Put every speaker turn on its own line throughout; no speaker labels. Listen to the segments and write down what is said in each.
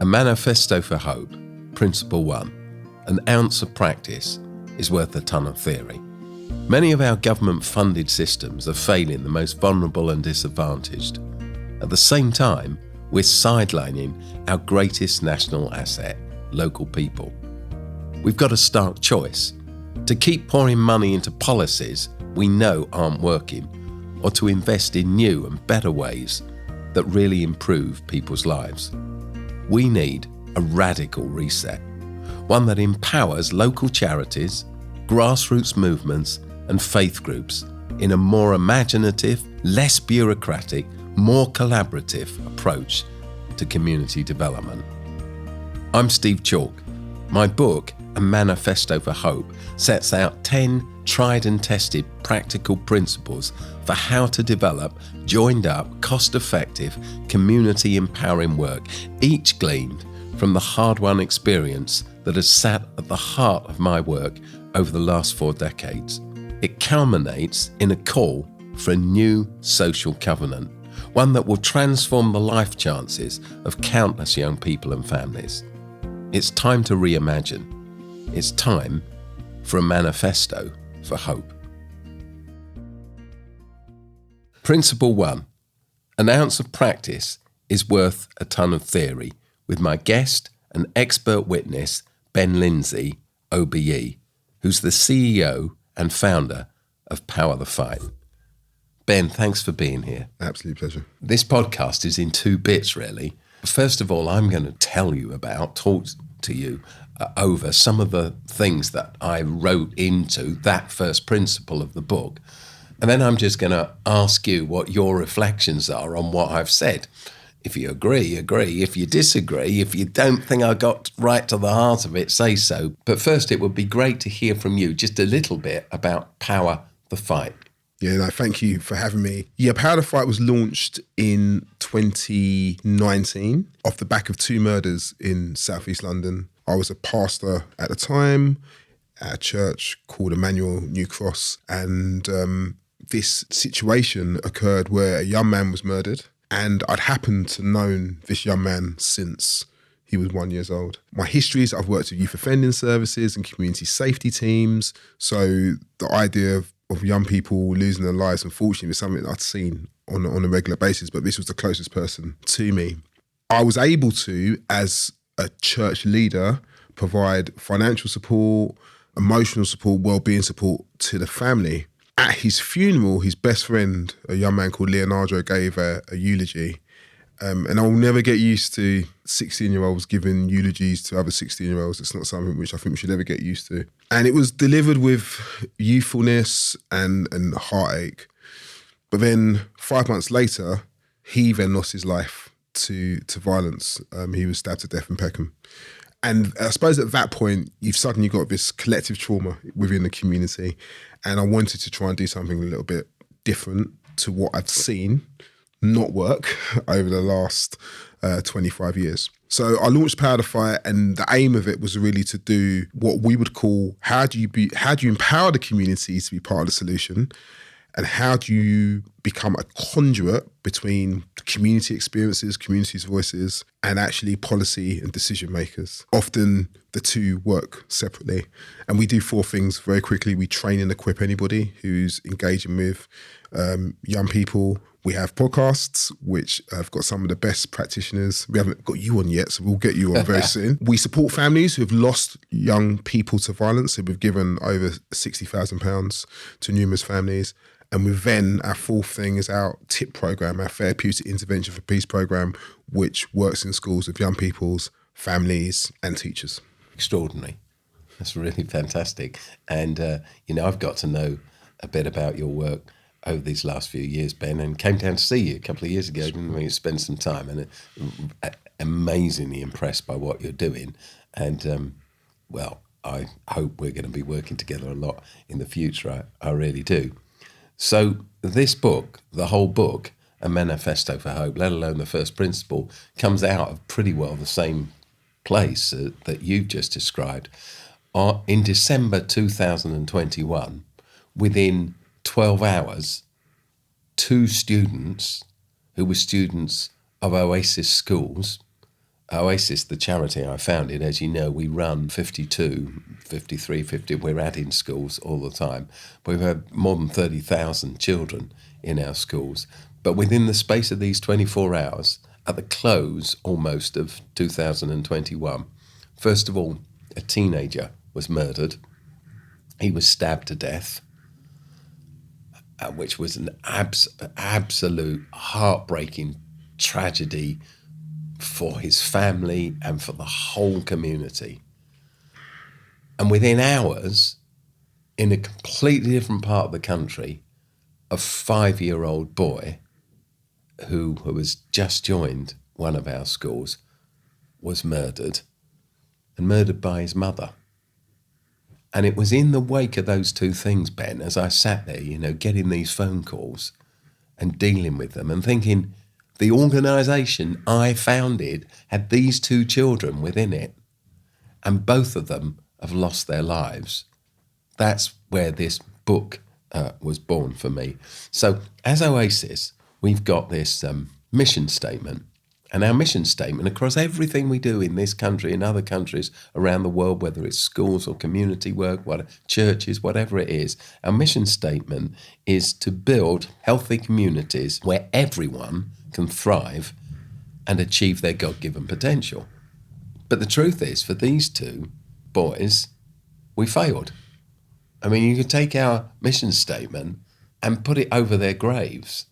Manifesto for Hope, Principle 1. An ounce of practice is worth a ton of theory. Many of our government-funded systems are failing the most vulnerable and disadvantaged. At the same time, we're sidelining our greatest national asset, local people. We've got a stark choice: to keep pouring money into policies we know aren't working, or to invest in new and better ways that really improve people's lives. We need a radical reset, one that empowers local charities, grassroots movements and faith groups in a more imaginative, less bureaucratic, more collaborative approach to community development. I'm Steve Chalke. My book, A Manifesto for Hope, sets out 10 tried and tested practical principles for how to develop joined-up, cost-effective, community-empowering work, each gleaned from the hard-won experience that has sat at the heart of my work over the last 4 decades. It culminates in a call for a new social covenant, one that will transform the life chances of countless young people and families. It's time to reimagine. It's time for a manifesto for hope. Principle 1. An ounce of practice is worth a ton of theory, with my guest and expert witness, Ben Lindsay OBE, who's the CEO and founder of Power the Fight. Ben, thanks for being here.
Absolute pleasure.
This podcast is in 2 bits, really. First of all, I'm going to talk to you over some of the things that I wrote into that first principle of the book. And then I'm just going to ask you what your reflections are on what I've said. If you agree, agree. If you disagree, if you don't think I got right to the heart of it, say so. But first, it would be great to hear from you just a little bit about Power the Fight.
Yeah, no, thank you for having me. Yeah, Power the Fight was launched in 2019 off the back of 2 murders in South East London. I was a pastor at the time at a church called Emmanuel New Cross, and this situation occurred where a young man was murdered, and I'd happened to known this young man since he was 1 year old. My history is I've worked with youth offending services and community safety teams, so the idea of young people losing their lives, unfortunately, was something I'd seen on a regular basis, but this was the closest person to me. I was able to, as a church leader, provide financial support, emotional support, well-being support to the family. At his funeral, his best friend, a young man called Leonardo, gave a eulogy. And I'll never get used to 16-year-olds giving eulogies to other 16-year-olds. It's not something which I think we should ever get used to. And it was delivered with youthfulness and heartache. But then 5 months later, he then lost his life to violence. He was stabbed to death in Peckham. And I suppose at that point, you've suddenly got this collective trauma within the community. And I wanted to try and do something a little bit different to what I've seen not work over the last 25 years. So I launched Power the Fight, and the aim of it was really to do what we would call, how do you empower the community to be part of the solution, and how do you become a conduit between community experiences, community's voices, and actually policy and decision makers. Often the 2 work separately. And we do 4 things very quickly. We train and equip anybody who's engaging with young people. We have podcasts, which have got some of the best practitioners. We haven't got you on yet, so we'll get you on very soon. We support families who have lost young people to violence. So we've given over £60,000 to numerous families. And then our 4th thing is our TIP program, our Therapeutic Intervention for Peace program, which works in schools with young people's families and teachers.
Extraordinary. That's really fantastic. And, I've got to know a bit about your work over these last few years, Ben, and came down to see you a couple of years ago, didn't we? Spend some time, and amazingly impressed by what you're doing. And, I hope we're going to be working together a lot in the future. I really do. So this book, the whole book, A Manifesto for Hope, let alone the first principle, comes out of pretty well the same place that you've just described. In December 2021, within 12 hours, 2 students who were students of Oasis schools Oasis, the charity I founded, as you know, we run 52, 53, 50, we're adding schools all the time. We've had more than 30,000 children in our schools. But within the space of these 24 hours, at the close almost of 2021, first of all, a teenager was murdered. He was stabbed to death, which was an absolute heartbreaking tragedy for his family and for the whole community. And within hours, in a completely different part of the country, a 5-year-old boy who was just joined one of our schools was murdered, and murdered by his mother. And it was in the wake of those two things, Ben, as I sat there, getting these phone calls and dealing with them and thinking, the organisation I founded had these two children within it, and both of them have lost their lives. That's where this book was born for me. So as Oasis, we've got this mission statement, and our mission statement across everything we do in this country and other countries around the world, whether it's schools or community work, churches, whatever it is, our mission statement is to build healthy communities where everyone can thrive and achieve their God-given potential. But the truth is, for these two boys, we failed. I mean, you could take our mission statement and put it over their graves,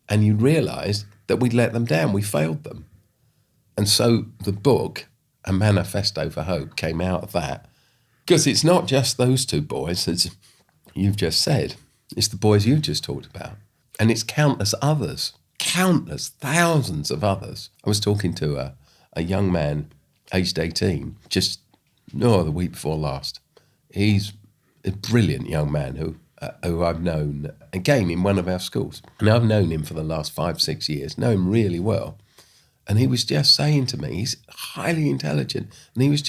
and you realise that we'd let them down, we failed them. And so the book, A Manifesto for Hope, came out of that. Because it's not just those two boys, as you've just said, it's the boys you've just talked about. And it's countless others. Countless, thousands of others. I was talking to a young man, aged 18, the week before last. He's a brilliant young man who I've known, again, in one of our schools. And I've known him for the last 5-6 years, know him really well. And he was just saying to me, he's highly intelligent, and he was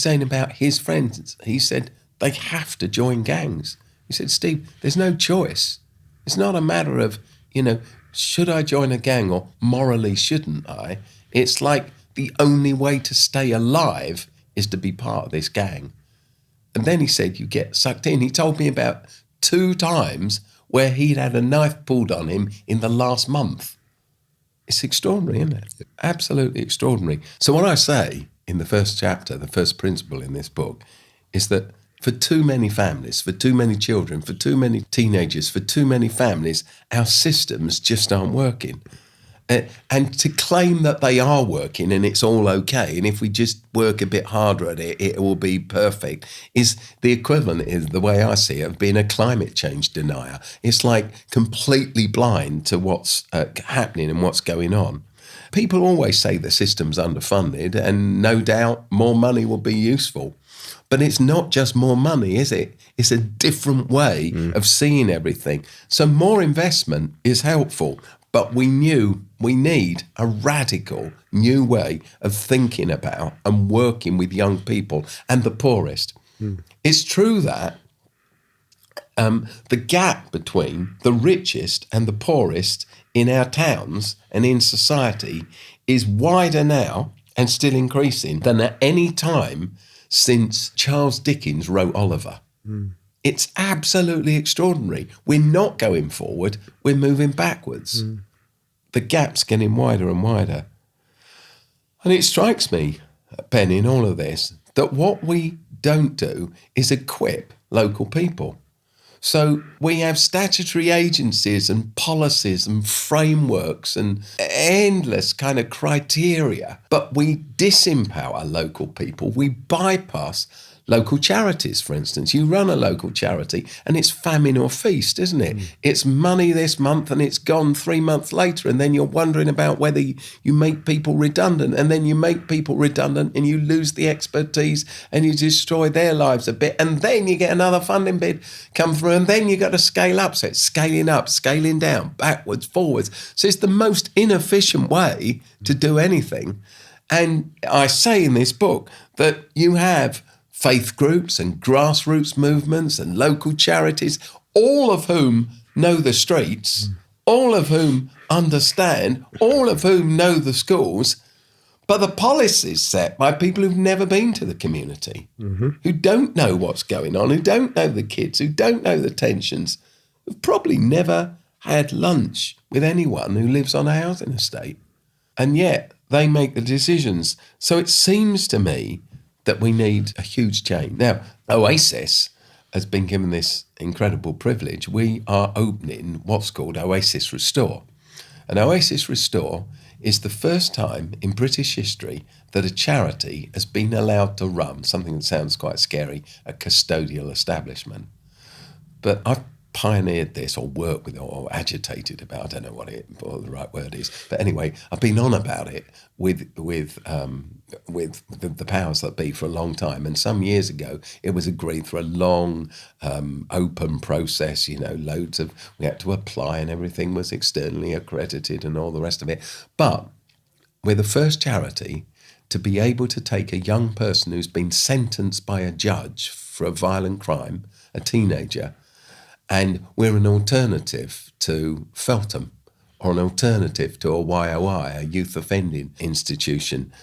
saying about his friends, he said, they have to join gangs. He said, Steve, there's no choice. It's not a matter of, should I join a gang or morally shouldn't I? It's like the only way to stay alive is to be part of this gang. And then he said, you get sucked in. He told me about 2 times where he'd had a knife pulled on him in the last month. It's extraordinary, isn't it? Absolutely extraordinary. So what I say in the first chapter, the first principle in this book, is that for too many families, for too many children, for too many teenagers, for too many families, our systems just aren't working. And to claim that they are working and it's all okay, and if we just work a bit harder at it, it will be perfect, is the equivalent, is the way I see it, of being a climate change denier. It's like completely blind to what's happening and what's going on. People always say the system's underfunded, and no doubt more money will be useful. But it's not just more money, is it? It's a different way of seeing everything. So more investment is helpful, but we need a radical new way of thinking about and working with young people and the poorest. It's true that the gap between the richest and the poorest in our towns and in society is wider now and still increasing than at any time since Charles Dickens wrote Oliver. It's absolutely extraordinary. We're not going forward, we're moving backwards. The gap's getting wider and wider. And it strikes me, Ben, in all of this, that what we don't do is equip local people. So we have statutory agencies and policies and frameworks and endless kind of criteria, but we disempower local people. We bypass local charities, for instance. You run a local charity and it's famine or feast, isn't it? It's money this month and it's gone 3 months later, and then you're wondering about whether you make people redundant, and then you make people redundant and you lose the expertise and you destroy their lives a bit, and then you get another funding bid come through, and then you got to scale up. So it's scaling up, scaling down, backwards, forwards. So it's the most inefficient way to do anything. And I say in this book that you have faith groups and grassroots movements and local charities, all of whom know the streets, all of whom understand, all of whom know the schools, But the policies set by people who've never been to the community, who don't know what's going on, who don't know the kids, who don't know the tensions, who've probably never had lunch with anyone who lives on a housing estate. And yet they make the decisions. So it seems to me that we need a huge change. Now, Oasis has been given this incredible privilege. We are opening what's called Oasis Restore. And Oasis Restore is the first time in British history that a charity has been allowed to run something that sounds quite scary, a custodial establishment. But I've pioneered this or worked with it or agitated about, I don't know what the right word is. But anyway, I've been on about it with the powers that be for a long time. And some years ago, it was agreed through a long, open process, we had to apply and everything was externally accredited and all the rest of it. But we're the first charity to be able to take a young person who's been sentenced by a judge for a violent crime, a teenager, and we're an alternative to Feltham or an alternative to a YOI, a youth offending institution.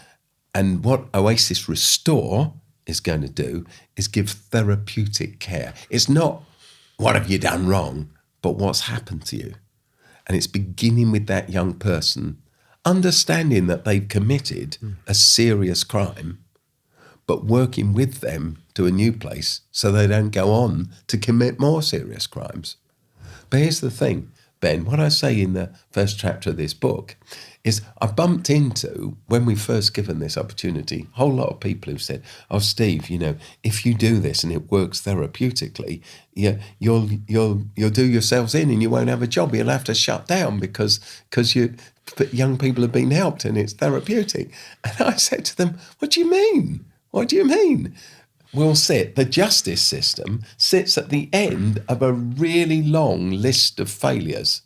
And what Oasis Restore is going to do is give therapeutic care. It's not what have you done wrong, but what's happened to you. And it's beginning with that young person understanding that they've committed a serious crime, but working with them to a new place so they don't go on to commit more serious crimes. But here's the thing, Ben, what I say in the first chapter of this book is I bumped into, when we first given this opportunity, a whole lot of people who've said, oh, Steve, if you do this and it works therapeutically, you'll do yourselves in and you won't have a job. You'll have to shut down because young people have been helped and it's therapeutic. And I said to them, what do you mean? What do you mean? The justice system sits at the end of a really long list of failures.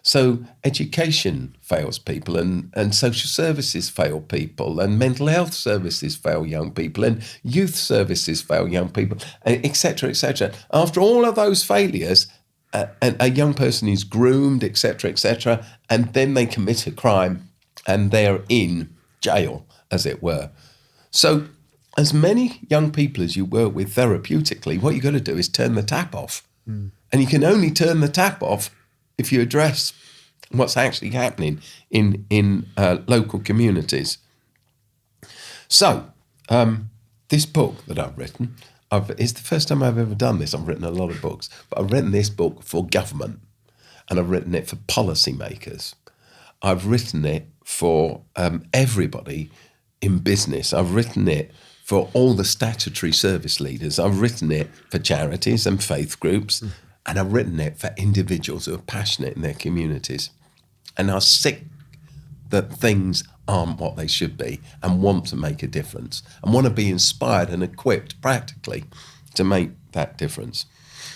So education fails people and social services fail people and mental health services fail young people and youth services fail young people, et cetera, et cetera. After all of those failures, a young person is groomed, et cetera, and then they commit a crime and they're in jail, as it were. So as many young people as you work with therapeutically, what you've got to do is turn the tap off. And you can only turn the tap off if you address what's actually happening in local communities. So this book that I've written, it's the first time I've ever done this. I've written a lot of books, but I've written this book for government and I've written it for policymakers. I've written it for everybody in business. I've written it for all the statutory service leaders. I've written it for charities and faith groups, and I've written it for individuals who are passionate in their communities and are sick that things aren't what they should be and want to make a difference and want to be inspired and equipped practically to make that difference.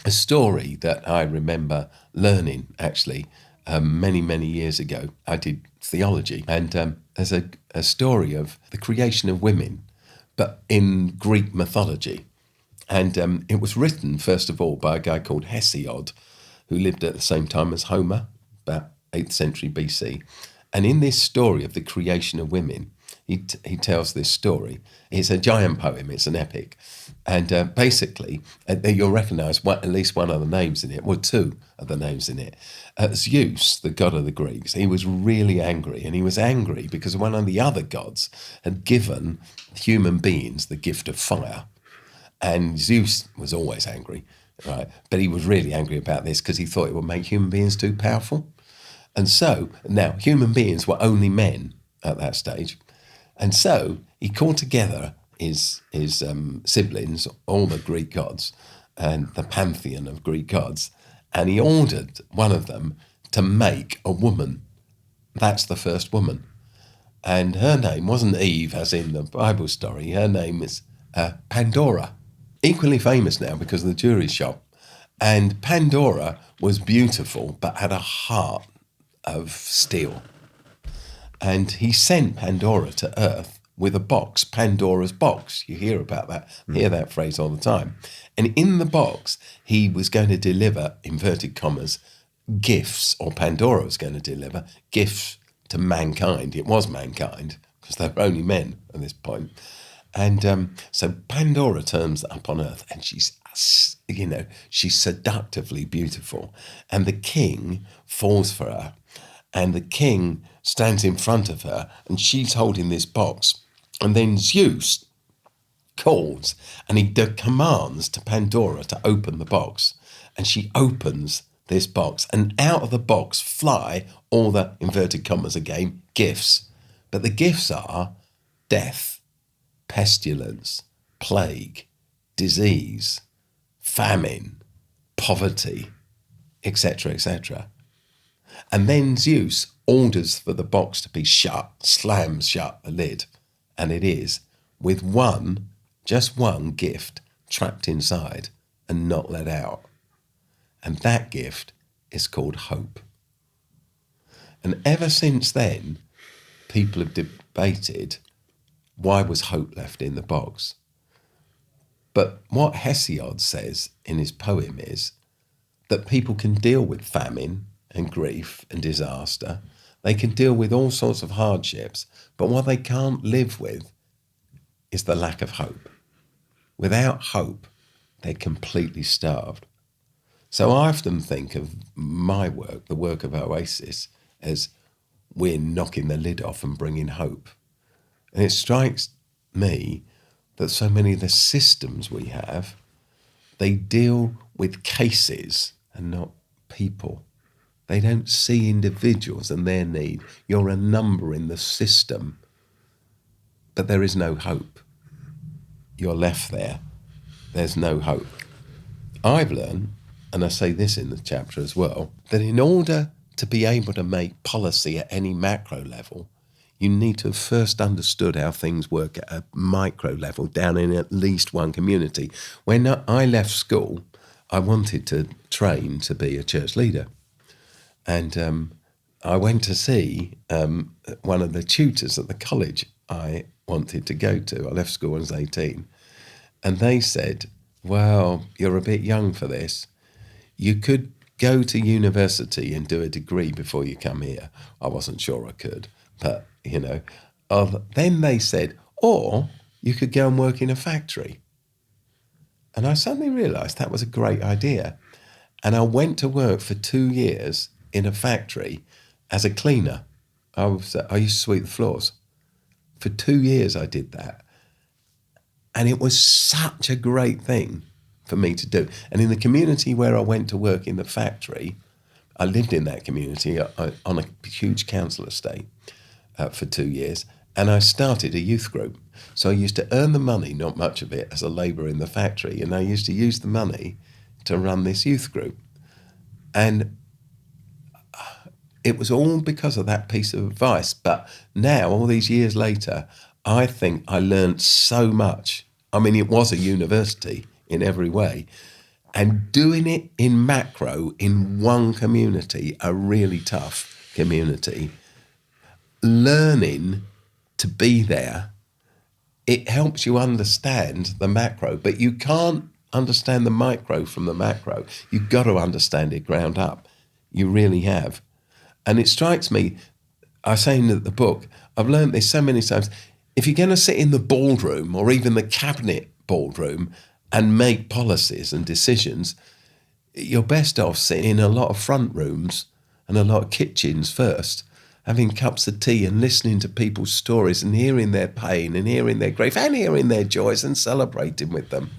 A story that I remember learning, actually, many, many years ago, I did theology, and there's a story of the creation of women, but in Greek mythology. And it was written, first of all, by a guy called Hesiod, who lived at the same time as Homer, about 8th century BC. And in this story of the creation of women, he tells this story. It's a giant poem, it's an epic. And basically, you'll recognise at least one of the names in it, well, two of the names in it. Zeus, the god of the Greeks, he was really angry. And he was angry because one of the other gods had given human beings the gift of fire. And Zeus was always angry, right? But he was really angry about this because he thought it would make human beings too powerful. And so, now, human beings were only men at that stage. And so he called together his siblings, all the Greek gods, and the pantheon of Greek gods, and he ordered one of them to make a woman. That's the first woman. And her name wasn't Eve, as in the Bible story. Her name is Pandora, equally famous now because of the jewelry shop. And Pandora was beautiful, but had a heart of steel. And he sent Pandora to Earth with a box, Pandora's box. You hear about that, hear that phrase all the time. And in the box, he was going to deliver, inverted commas, gifts, or Pandora was going to deliver gifts to mankind. It was mankind, because they're only men at this point. And so Pandora turns up on Earth, and she's seductively beautiful. And the king falls for her, and the king stands in front of her, and she's holding this box. And then Zeus calls, and he commands to Pandora to open the box. And she opens this box, and out of the box fly all the, inverted commas again, gifts. But the gifts are death, pestilence, plague, disease, famine, poverty, etc., etc. And then Zeus orders for the box to be shut, slams shut the lid, and it is, with just one gift trapped inside and not let out. And that gift is called hope. And ever since then, people have debated, why was hope left in the box? But what Hesiod says in his poem is that people can deal with famine and grief and disaster. They can deal with all sorts of hardships, but what they can't live with is the lack of hope. Without hope, they're completely starved. So I often think of my work, the work of Oasis, as we're knocking the lid off and bringing hope. And it strikes me that so many of the systems we have, they deal with cases and not people. They don't see individuals and their need. You're a number in the system, but there is no hope. You're left there. There's no hope. I've learned, and I say this in the chapter as well, that in order to be able to make policy at any macro level, you need to have first understood how things work at a micro level down in at least one community. When I left school, I wanted to train to be a church leader. And I went to see one of the tutors at the college I wanted to go to. I left school when I was 18. And they said, well, you're a bit young for this. You could go to university and do a degree before you come here. I wasn't sure I could, but, then they said, or you could go and work in a factory. And I suddenly realised that was a great idea. And I went to work for 2 years in a factory as a cleaner. I used to sweep the floors. For 2 years I did that. And it was such a great thing for me to do. And in the community where I went to work in the factory, I lived in that community on a huge council estate for 2 years. And I started a youth group. So I used to earn the money, not much of it, as a labourer in the factory. And I used to use the money to run this youth group. And it was all because of that piece of advice. But now, all these years later, I think I learned so much. I mean, it was a university in every way. And doing it in macro, in one community, a really tough community, learning to be there, it helps you understand the macro. But you can't understand the micro from the macro. You've got to understand it ground up. You really have. And it strikes me, I say in the book, I've learned this so many times, if you're going to sit in the boardroom or even the cabinet boardroom and make policies and decisions, you're best off sitting in a lot of front rooms and a lot of kitchens first, having cups of tea and listening to people's stories and hearing their pain and hearing their grief and hearing their joys and celebrating with them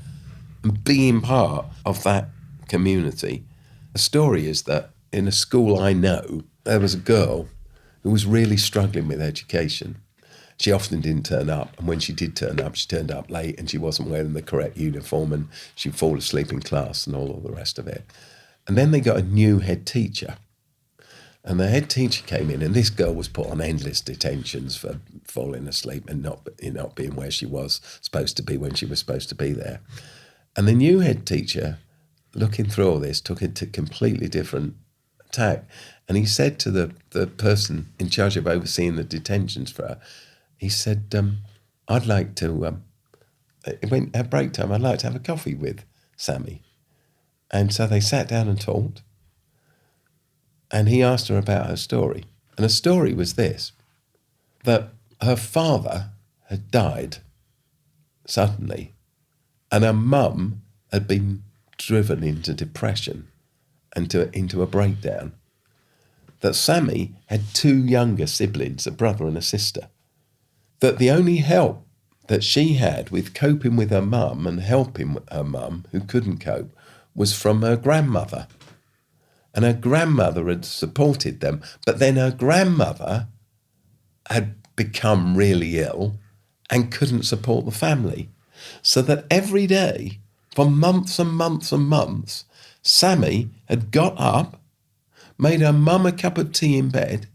and being part of that community. The story is that in a school I know, there was a girl who was really struggling with education. She often didn't turn up, and when she did turn up, she turned up late and she wasn't wearing the correct uniform and she'd fall asleep in class and all of the rest of it. And then they got a new head teacher. And the head teacher came in, and this girl was put on endless detentions for falling asleep and not being where she was supposed to be when she was supposed to be there. And the new head teacher, looking through all this, took it to completely different tack. And he said to the person in charge of overseeing the detentions for her, he said, I'd like to, at break time, I'd like to have a coffee with Sammy. And so they sat down and talked. And he asked her about her story. And her story was this, that her father had died suddenly, and her mum had been driven into depression and into a breakdown. That Sammy had 2 younger siblings, a brother and a sister. That the only help that she had with coping with her mum and helping her mum, who couldn't cope, was from her grandmother. And her grandmother had supported them, but then her grandmother had become really ill and couldn't support the family. So that every day, for months and months and months, Sammy had got up, made her mum a cup of tea in bed,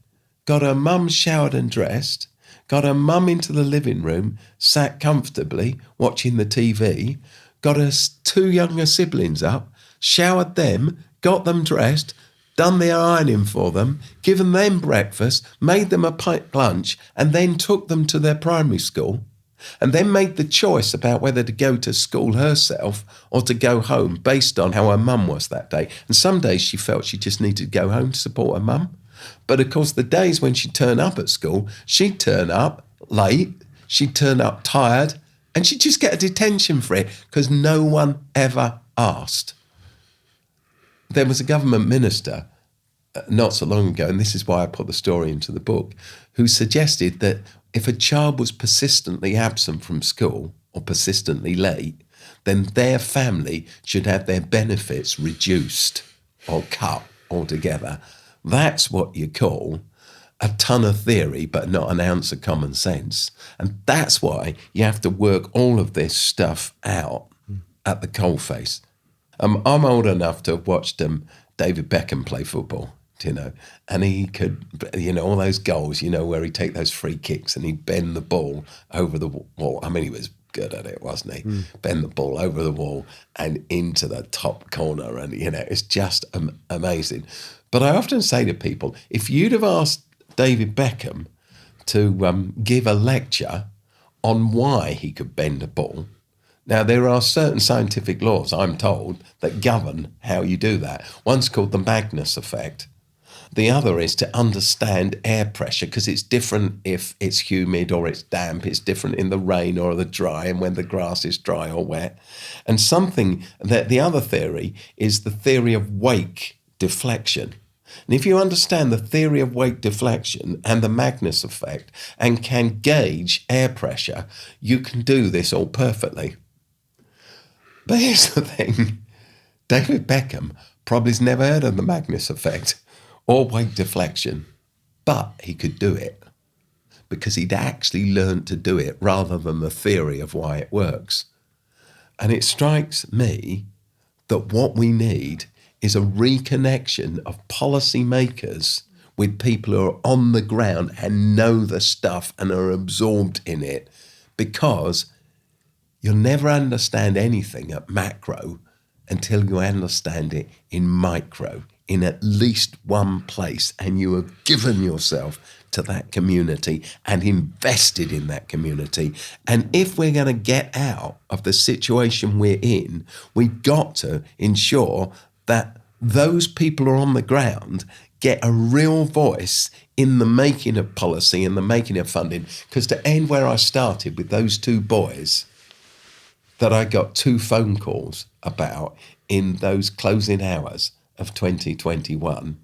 got her mum showered and dressed, got her mum into the living room, sat comfortably watching the TV, got her 2 younger siblings up, showered them, got them dressed, done their ironing for them, given them breakfast, made them a packed lunch, and then took them to their primary school, and then made the choice about whether to go to school herself or to go home based on how her mum was that day. And some days she felt she just needed to go home to support her mum. But of course, the days when she'd turn up at school, she'd turn up late, she'd turn up tired, and she'd just get a detention for it because no one ever asked. There was a government minister not so long ago, and this is why I put the story into the book, who suggested that if a child was persistently absent from school or persistently late, then their family should have their benefits reduced or cut altogether. That's what you call a ton of theory, but not an ounce of common sense. And that's why you have to work all of this stuff out at the coalface. I'm old enough to have watched David Beckham play football, and he could, all those goals, where he'd take those free kicks and he'd bend the ball over the wall. I mean, he was good at it, wasn't he? Bend the ball over the wall and into the top corner. And, it's just amazing. But I often say to people, if you'd have asked David Beckham to give a lecture on why he could bend a ball, now there are certain scientific laws, I'm told, that govern how you do that. One's called the Magnus effect. The other is to understand air pressure, because it's different if it's humid or it's damp. It's different in the rain or the dry, and when the grass is dry or wet. And something that the other theory is the theory of wake deflection. And if you understand the theory of wake deflection and the Magnus effect and can gauge air pressure, you can do this all perfectly. But here's the thing. David Beckham probably has never heard of the Magnus effect or wake deflection, but he could do it because he'd actually learned to do it rather than the theory of why it works. And it strikes me that what we need is a reconnection of policymakers with people who are on the ground and know the stuff and are absorbed in it, because you'll never understand anything at macro until you understand it in micro, in at least one place, and you have given yourself to that community and invested in that community. And if we're going to get out of the situation we're in, we've got to ensure that those people who are on the ground get a real voice in the making of policy and the making of funding. Because to end where I started with those 2 boys that I got 2 phone calls about in those closing hours of 2021,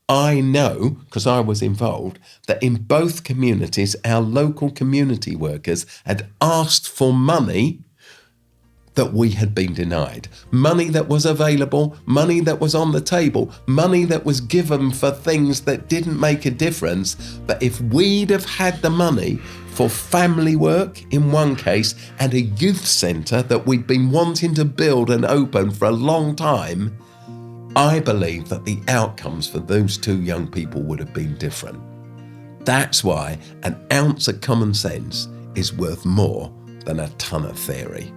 I know, because I was involved, that in both communities, our local community workers had asked for money that we had been denied. Money that was available, money that was on the table, money that was given for things that didn't make a difference. But if we'd have had the money for family work in one case and a youth centre that we'd been wanting to build and open for a long time, I believe that the outcomes for those 2 young people would have been different. That's why an ounce of common sense is worth more than a ton of theory.